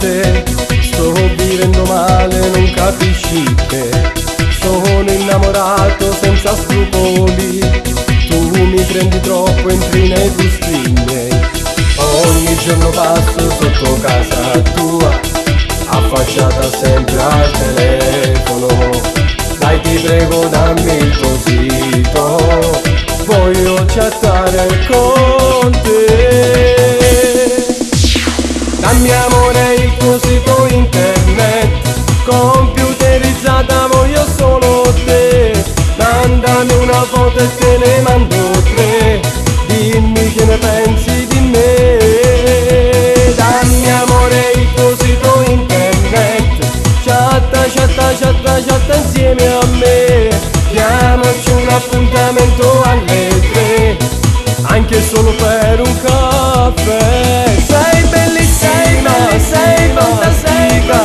te. Sto vivendo male, non capisci che sono innamorato senza scrupoli. Tu mi prendi troppo, entri nei gusti miei. Ogni giorno passo sotto casa tua, affacciata sempre al telefono. Dai ti prego dammi il tuo sito, voglio chattare con te. Dammi amore il tuo sito internet, computerizzata voglio solo te. Mandami una foto e te ne mando 3, dimmi che ne pensi di me. Dammi amore il tuo sito internet, chatta insieme a me. Diamoci un appuntamento alle 3, anche solo per un caffè. Sei bellissima, sei fantastica,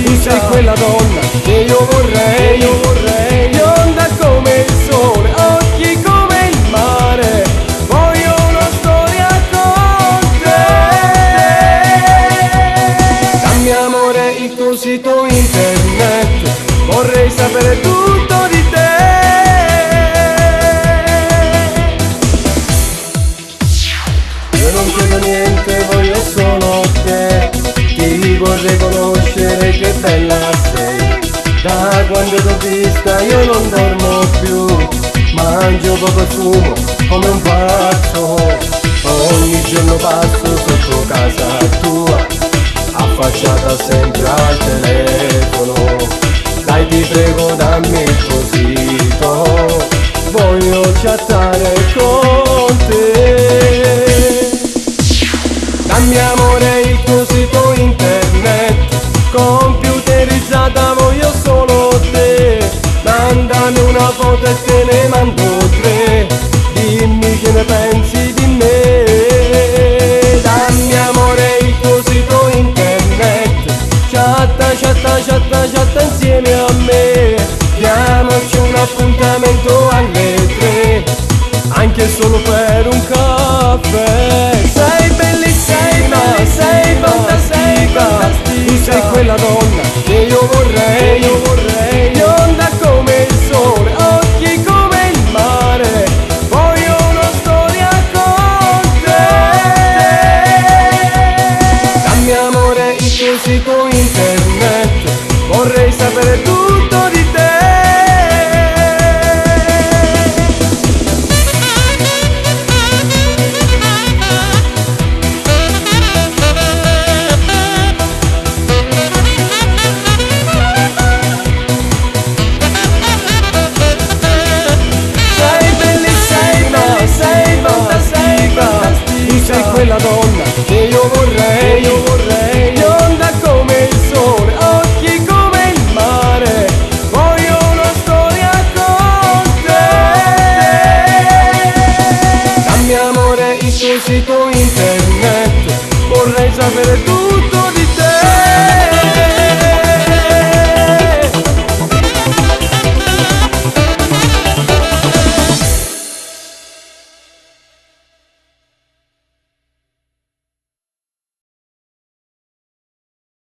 tu sei quella donna che io vorrei, bionda come il sole, occhi come il mare, voglio una storia con te. Dammi amore il tuo sito internet, vorrei sapere tutto di te. Io non chiedo niente, voglio solo te. Ti vorrei conoscere, che bella sei. Da quando t'ho vista io non dormo più, mangio poco e fumo come un pazzo. Ogni giorno passo sotto casa tua, affacciata sempre al telefono. Dai ti prego dammi il tuo sito, voglio chattare con te. Dammi amore il tuo sito internet, computerizzata voglio solo te. Mandami una foto e te ne mando 3, dimmi che ne pensi di me. Dammi amore il tuo sito internet, chatta insieme a me. Diamoci un appuntamento alle 3, anche solo per un caffè. Sei bellissima, sei fantastica, tu sei quella donna che io vorrei, bionda come il sole, occhi come il mare, voglio una storia con te. Dammi amore il tuo sito internet, vorrei sapere tutto di te. Sei bellissima, sei fantastica, tu sei quella donna che io vorrei, bionda come il sole, occhi come il mare, voglio una storia con te. Dammi amore il tuo sito internet, vorrei sapere tutto